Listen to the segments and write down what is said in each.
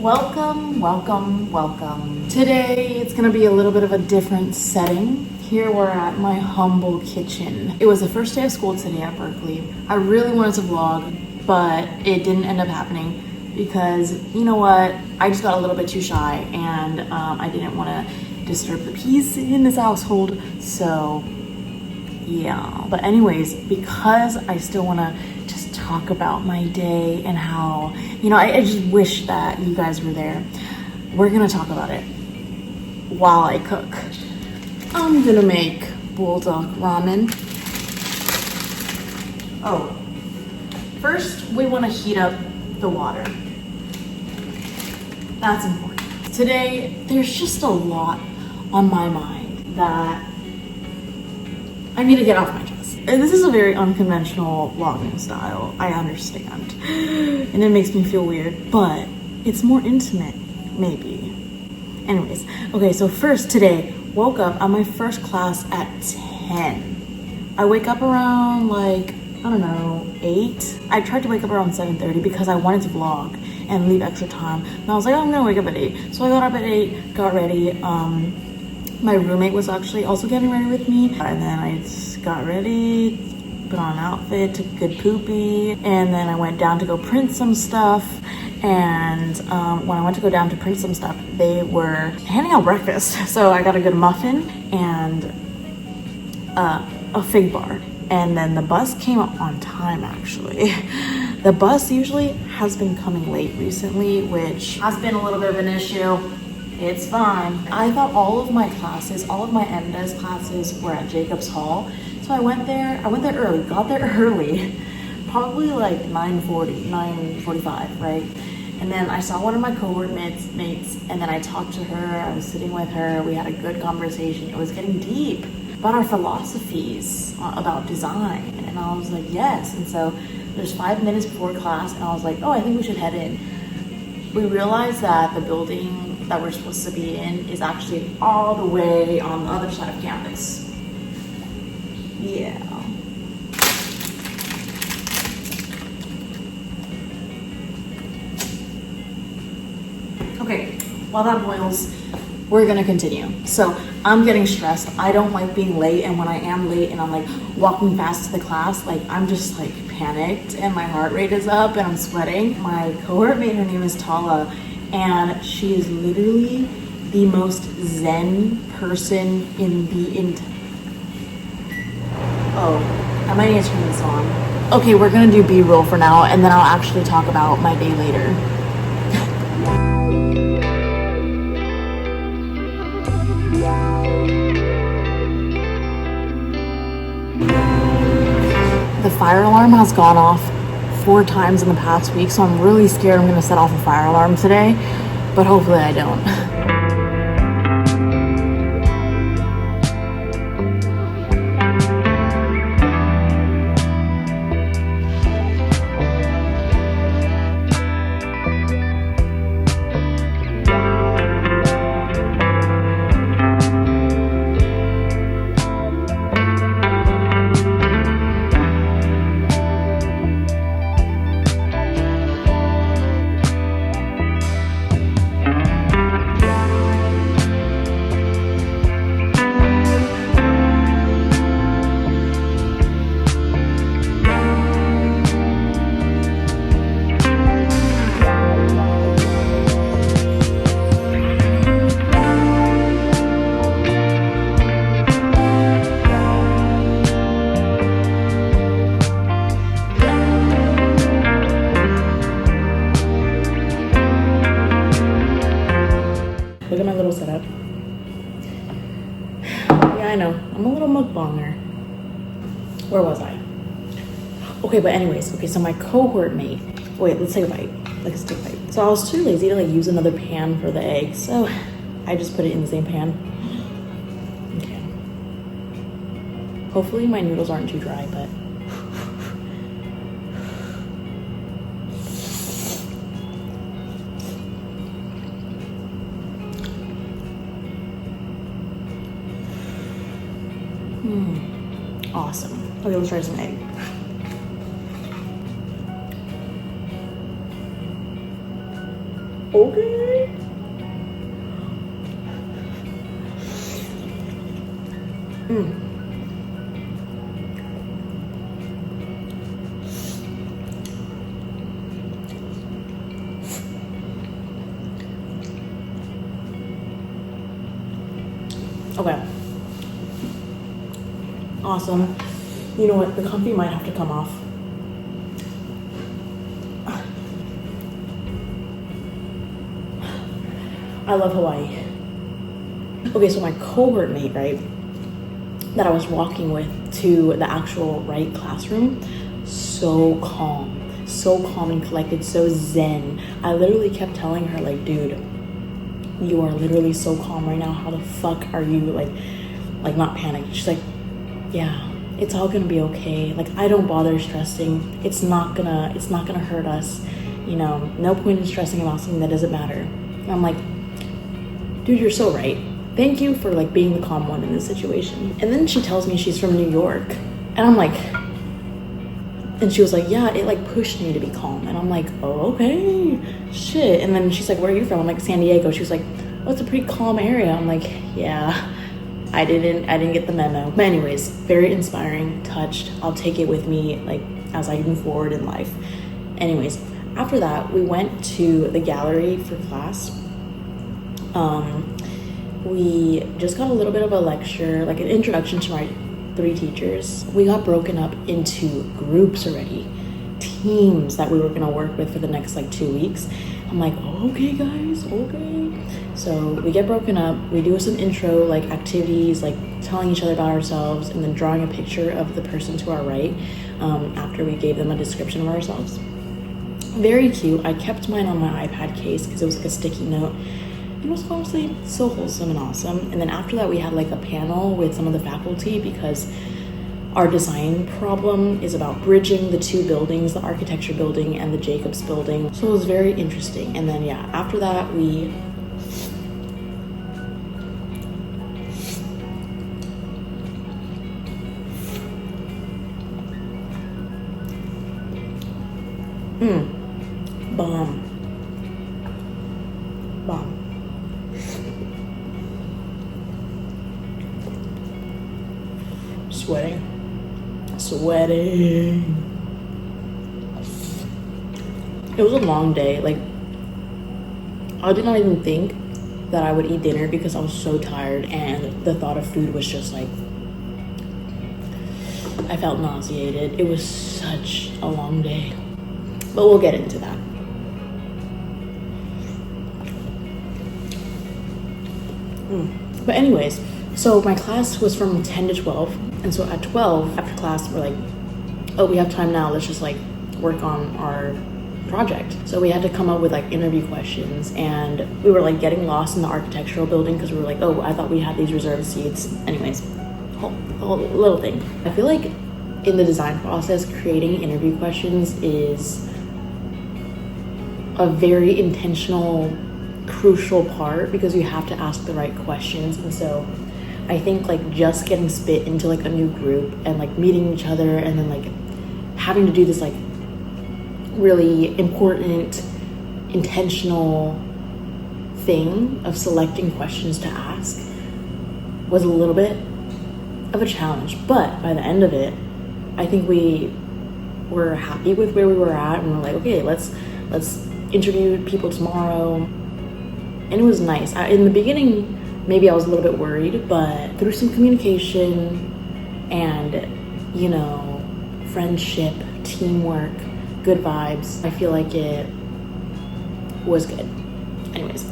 Welcome, welcome, welcome. Today it's gonna be a little bit of a different setting. Here we're at my humble kitchen. It was the first day of school today at Berkeley. I really wanted to vlog, but it didn't end up happening because, you know what, I just got a little bit too shy and I didn't want to disturb the peace in this household, so yeah. But anyways, because I still want to just talk about my day and how, you know, I just wish that you guys were there. We're gonna talk about it while I cook. I'm gonna make buldak ramen. Oh, first we want to heat up the water. That's important. Today, there's just a lot on my mind that I need to get off my chest. And this is a very unconventional vlogging style, I understand. And it makes me feel weird, but it's more intimate, maybe. Anyways, okay, so first today, woke up at my first class at 10. I wake up around like, I don't know, 8. I tried to wake up around 7:30 because I wanted to vlog and leave extra time. And I was like, oh, I'm gonna wake up at 8. So I got up at 8, got ready. My roommate was actually also getting ready with me. And then I just got ready, put on an outfit, took a good poopy. And then I went down to go print some stuff. And when I went to go down to print some stuff, they were handing out breakfast. So I got a good muffin and a fig bar. And then the bus came up on time, actually. The bus usually has been coming late recently, which has been a little bit of an issue. It's fine. I thought all of my classes, all of my MDes classes were at Jacobs Hall. So I went there early, got there early, probably like 9:40, 9:45, right? And then I saw one of my cohort mates, and then I talked to her, I was sitting with her, we had a good conversation. It was getting deep about our philosophies about design. And I was like, yes. And so there's 5 minutes before class, and I was like, oh, I think we should head in. We realized that the building that we're supposed to be in is actually all the way on the other side of campus. Yeah. Okay, while that boils, we're gonna continue. So I'm getting stressed. I don't like being late, and when I am late and I'm like walking fast to the class, like I'm just like panicked and my heart rate is up and I'm sweating. My cohort mate, her name is Tala, and she is literally the most zen person in the Oh, I might need to turn this on. Okay, we're gonna do B-roll for now, and then I'll actually talk about my day later. The fire alarm has gone off 4 times in the past week, so I'm really scared I'm gonna set off a fire alarm today, but hopefully I don't. Look at my little setup. Yeah, I know. I'm a little mukbanger. Where was I? Okay, but anyways, okay, so my cohort mate. Wait, let's take a bite. Like a stick bite. So I was too lazy to like use another pan for the eggs, so I just put it in the same pan. Okay. Hopefully my noodles aren't too dry, but awesome. Okay, let's try some egg. Okay. Okay. Awesome. You know what? The comfy might have to come off. I love Hawaii. Okay, so my cohort mate, right, that I was walking with to the actual classroom, so calm and collected, so zen. I literally kept telling her, like, dude, you are literally so calm right now. How the fuck are you like not panicked? She's like, yeah, it's all gonna be okay. Like, I don't bother stressing. It's not gonna hurt us. You know, no point in stressing about something that doesn't matter. And I'm like, dude, you're so right. Thank you for like being the calm one in this situation. And then she tells me she's from New York. And I'm like, and she was like, yeah, it like pushed me to be calm. And I'm like, oh, okay, shit. And then she's like, where are you from? I'm like, San Diego. She was like, oh, it's a pretty calm area. I'm like, yeah, I didn't get the memo. But anyways, very inspiring, touched. I'll take it with me like as I move forward in life. Anyways, after that, we went to the gallery for class. We just got a little bit of a lecture, like an introduction to my 3 teachers. We got broken up into groups already, teams that we were gonna work with for the next like 2 weeks. I'm like, okay guys, okay. So we get broken up, we do some intro like activities, like telling each other about ourselves and then drawing a picture of the person to our right after we gave them a description of ourselves. Very cute. I kept mine on my iPad case because it was like a sticky note. It was honestly so wholesome and awesome. And then after that, we had like a panel with some of the faculty because our design problem is about bridging the 2 buildings, the architecture building and the Jacobs building. So it was very interesting. And then yeah, after that we bomb. Sweating. It was a long day. Like, I did not even think that I would eat dinner because I was so tired, and the thought of food was just like, I felt nauseated. It was such a long day, but we'll get into that. But anyways, so my class was from 10 to 12, and so at 12 after class we're like, oh, we have time now, let's just like work on our project. So we had to come up with like interview questions, and we were like getting lost in the architectural building because we were like, oh, I thought we had these reserved seats. Anyways, whole little thing. I feel like in the design process, creating interview questions is a very intentional, crucial part because you have to ask the right questions. And so I think like just getting spit into like a new group and like meeting each other and then like having to do this like really important, intentional thing of selecting questions to ask was a little bit of a challenge. But by the end of it, I think we were happy with where we were at, and we're like, okay, let's interview people tomorrow. And it was nice. In the beginning, maybe I was a little bit worried, but through some communication and, you know, friendship, teamwork, good vibes, I feel like it was good. Anyways,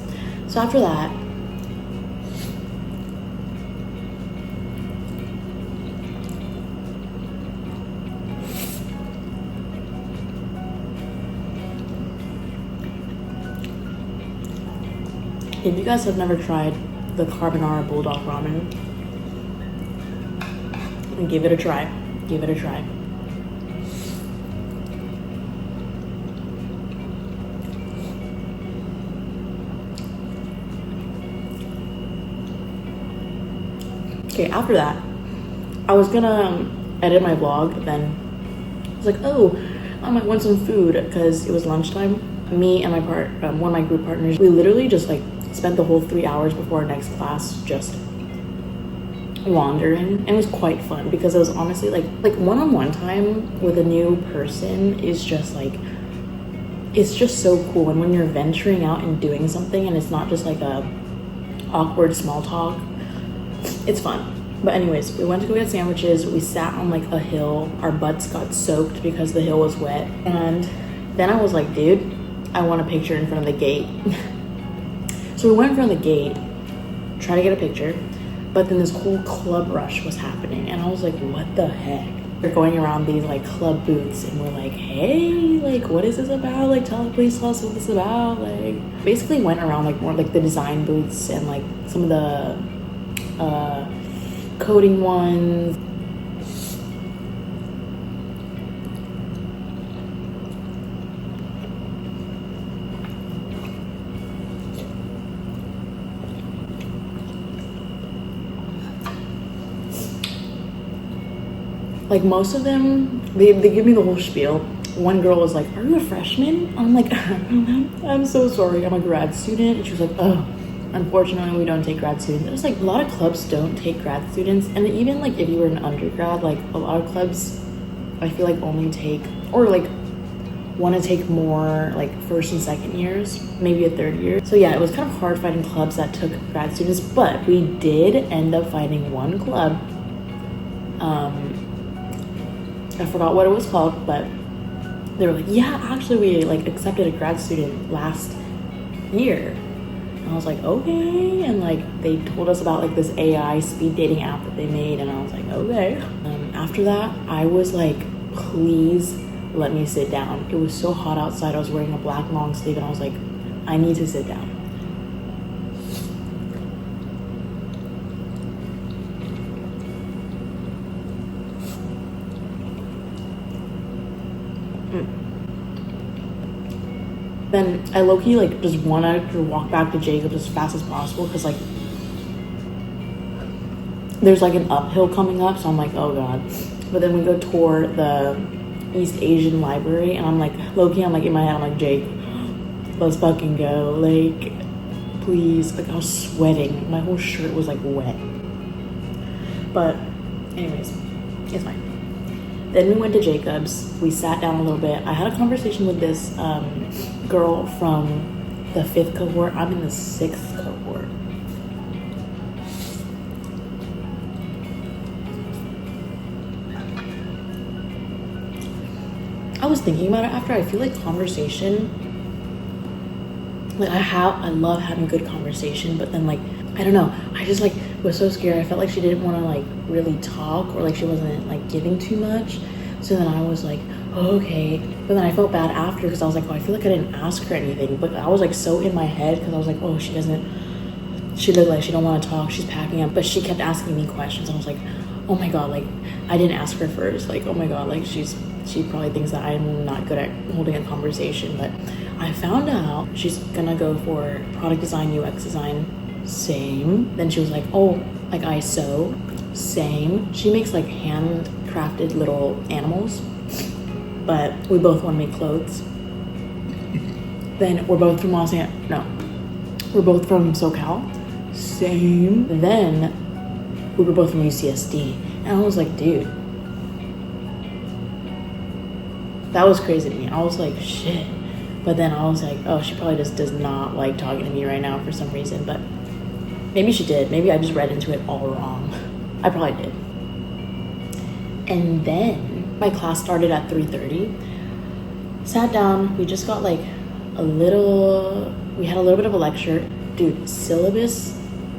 so after that, if you guys have never tried the carbonara buldak ramen, give it a try. Give it a try. Okay, after that, I was gonna edit my vlog, but then I was like, oh, I might want some food because it was lunchtime. me and one of my group partners, we literally just like spent the whole 3 hours before our next class just wandering, and it was quite fun because it was honestly like one-on-one time with a new person is just like, it's just so cool. And when you're venturing out and doing something and it's not just like a awkward small talk, it's fun. But anyways, we went to go get sandwiches. We sat on like a hill. Our butts got soaked because the hill was wet. And then I was like, dude, I want a picture in front of the gate. So we went in front of the gate, tried to get a picture, but then this whole club rush was happening. And I was like, what the heck? We're going around these like club booths and we're like, hey, like what is this about? Like please tell us what this is about. Like basically went around like more like the design booths and like some of the coding ones. Like most of them, they give me the whole spiel. One girl was like, are you a freshman? I'm like, I'm so sorry, I'm a grad student. And she was like, oh, unfortunately we don't take grad students. There's like a lot of clubs don't take grad students, and even like if you were an undergrad, like a lot of clubs I feel like only take, or like want to take more like first and second years, maybe a third year. So yeah, it was kind of hard finding clubs that took grad students, but we did end up finding one club. I forgot what it was called, but they were like, yeah, actually we like accepted a grad student last year. And I was like, okay. And like they told us about like this AI speed dating app that they made, and I was like, okay. After that, I was like, please let me sit down. It was so hot outside. I was wearing a black long sleeve and I was like, I need to sit down. Then I low-key like just wanted to walk back to Jacob's as fast as possible because like there's like an uphill coming up, so I'm like, oh god. But then we go tour the East Asian library and I'm like, low-key, I'm like in my head, I'm like, Jake, let's fucking go, like please. Like I was sweating, my whole shirt was like wet. But anyways, it's fine. Then we went to Jacob's, we sat down a little bit. I had a conversation with this girl from the 5th cohort. I'm in the 6th cohort. I was thinking about it after. I feel like conversation, like I love having good conversation, but then like, I don't know, I just like was so scared. I felt like she didn't want to like really talk, or like she wasn't like giving too much. So then I was like, oh, okay. But then I felt bad after because I was like, oh, I feel like I didn't ask her anything. But I was like so in my head because I was like, oh, she looked like she don't want to talk, she's packing up. But she kept asking me questions. I was like, oh my god, like I didn't ask her first. Like, oh my god, like she probably thinks that I'm not good at holding a conversation. But I found out she's gonna go for product design, UX design. Same. Then she was like, oh, like I sew. Same. She makes like handcrafted little animals, but we both want to make clothes. Then we're both from we're both from SoCal. Same. Then we were both from UCSD, and I was like, dude, that was crazy to me. I was like, shit. But then I was like, oh, she probably just does not like talking to me right now for some reason. But maybe she did. Maybe I just read into it all wrong. I probably did. And then my class started at 3:30. Sat down. We just got like we had a little bit of a lecture. Dude, syllabus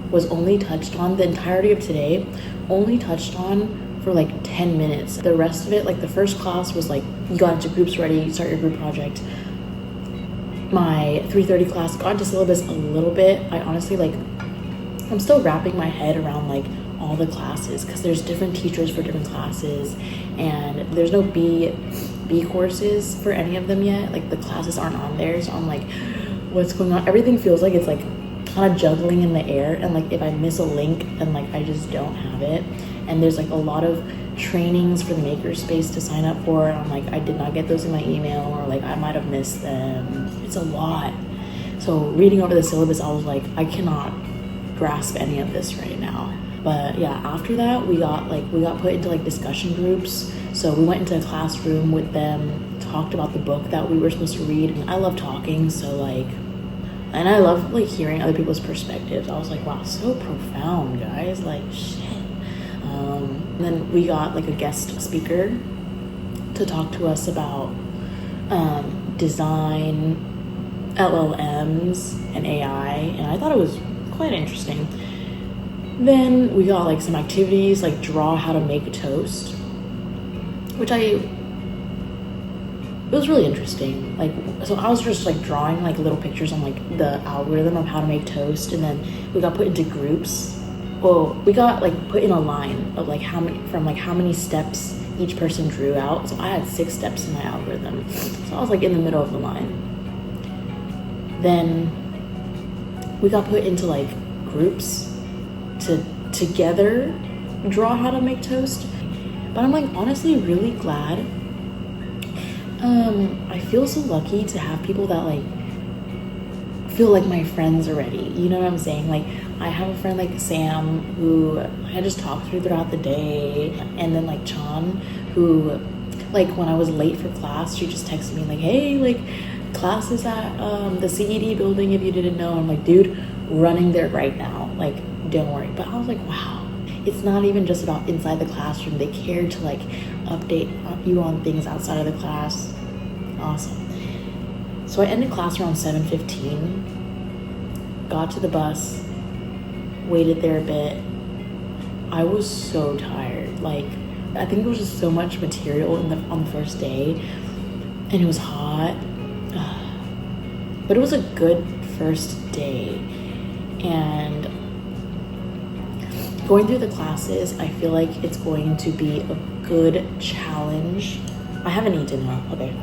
was only touched on, the entirety of today, only touched on for like 10 minutes. The rest of it, like the first class was like, you got into groups ready, you start your group project. My 3:30 class got into syllabus a little bit. I honestly like, I'm still wrapping my head around like all the classes because there's different teachers for different classes, and there's no B courses for any of them yet. Like the classes aren't on there, so I'm like, what's going on? Everything feels like it's like kind of juggling in the air, and like if I miss a link, then like I just don't have it. And there's like a lot of trainings for the makerspace to sign up for, and I'm like, I did not get those in my email, or like I might have missed them. It's a lot. So reading over the syllabus, I was like, I cannot grasp any of this right now. But yeah, after that we got put into like discussion groups. So we went into a classroom with them, talked about the book that we were supposed to read, and I love talking, so like, and I love like hearing other people's perspectives. I was like, wow, so profound, guys, like shit. And then we got like a guest speaker to talk to us about design, LLMs, and AI, and I thought it was quite interesting. Then we got like some activities like draw how to make toast, which it was really interesting. Like, so I was just like drawing like little pictures on like the algorithm of how to make toast, and then we got put into groups. Well, we got like put in a line of like how many steps each person drew out. So I had 6 steps in my algorithm, so I was like in the middle of the line. Then we got put into like groups to together draw how to make toast. But I'm like honestly really glad. I feel so lucky to have people that like feel like my friends already. You know what I'm saying? Like, I have a friend like Sam who I just talked through throughout the day, and then like Chan, who like when I was late for class, she just texted me like, hey, like class is at the CED building if you didn't know. I'm like, dude, running there right now, like don't worry. But I was like, wow, it's not even just about inside the classroom. They care to like update you on things outside of the class. Awesome. So I ended class around 7:15, got to the bus, waited there a bit. I was so tired. Like, I think there was just so much material on the first day, and it was hot. But it was a good first day, and going through the classes, I feel like it's going to be a good challenge. I haven't eaten, huh? Okay.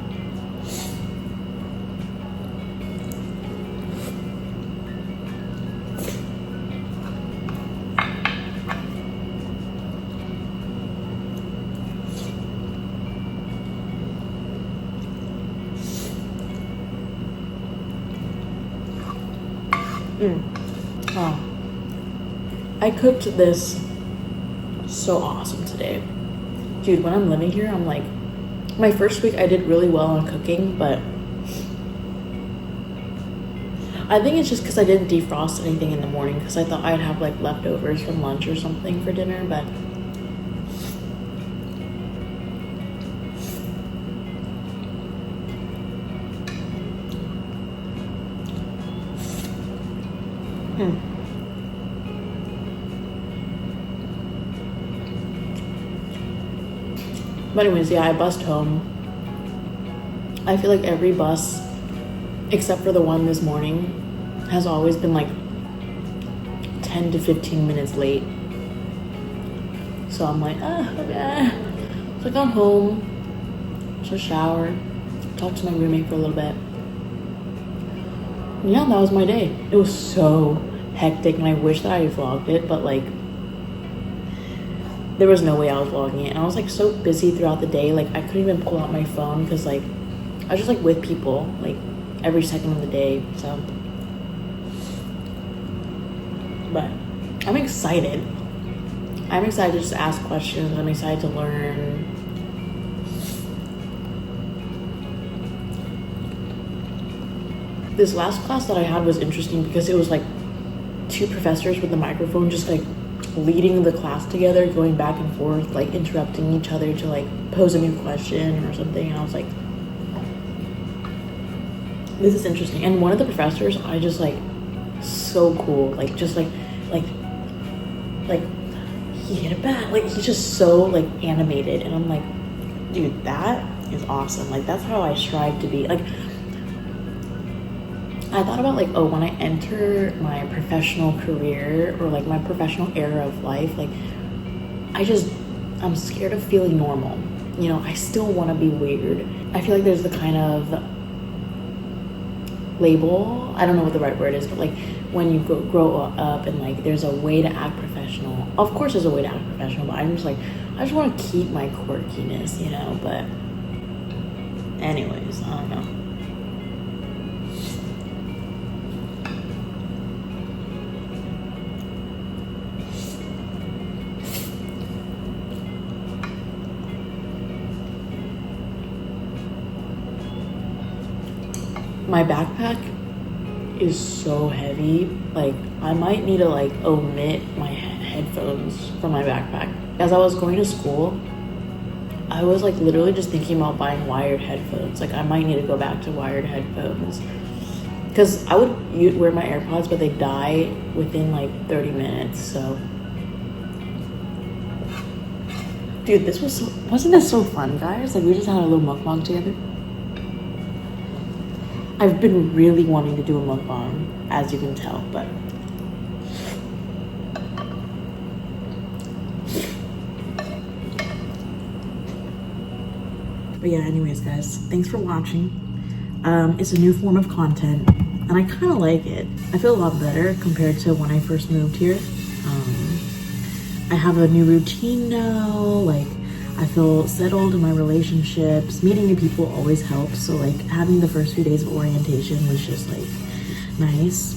Oh, I cooked this so awesome today. Dude, when I'm living here, I'm like, my first week I did really well on cooking, but I think it's just because I didn't defrost anything in the morning, because I thought I'd have like leftovers from lunch or something for dinner, but But anyways, yeah, I bussed home. I feel like every bus, except for the one this morning, has always been like 10 to 15 minutes late. So I'm like, okay. So I got home, took a shower, talked to my roommate for a little bit. And yeah, that was my day. It was so hectic, and I wish that I vlogged it, but like, there was no way I was vlogging it. And I was like so busy throughout the day, like I couldn't even pull out my phone, because like I was just like with people like every second of the day. So, but I'm excited. I'm excited to just ask questions. I'm excited to learn. This last class that I had was interesting because it was like 2 professors with the microphone just like leading the class together, going back and forth, like interrupting each other to like pose a new question or something. And I was like, this is interesting. And one of the professors, I just like, so cool, like just like he hit a bat, like he's just so like animated, and I'm like, dude, that is awesome. Like that's how I strive to be. Like, I thought about like, oh, when I enter my professional career or like my professional era of life, like I'm scared of feeling normal. You know, I still want to be weird. I feel like there's the kind of label. I don't know what the right word is, but like when you grow up and like there's a way to act professional. Of course there's a way to act professional, but I'm just like, I just want to keep my quirkiness, you know. But anyways, I don't know. My backpack is so heavy. Like, I might need to like omit my headphones from my backpack. As I was going to school, I was like literally just thinking about buying wired headphones. Like, I might need to go back to wired headphones, because I would wear my AirPods, but they die within like 30 minutes. So, dude, wasn't this so fun, guys? Like, we just had a little mukbang together. I've been really wanting to do a mukbang, as you can tell, but yeah, anyways, guys, thanks for watching. It's a new form of content, and I kind of like it. I feel a lot better compared to when I first moved here. I have a new routine now. Like, I feel settled in my relationships. Meeting new people always helps. So like having the first few days of orientation was just like nice.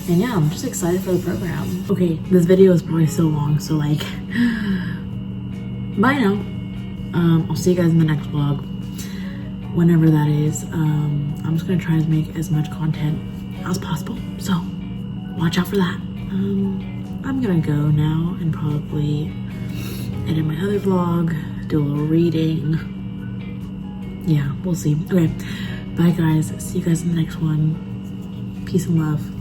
And yeah, I'm just excited for the program. Okay, this video is probably so long, so like, bye now. I'll see you guys in the next vlog, whenever that is. I'm just gonna try to make as much content as possible, so watch out for that. I'm gonna go now and probably edit my other vlog, do a little reading. Yeah, we'll see. Okay, bye guys. See you guys in the next one. Peace and love.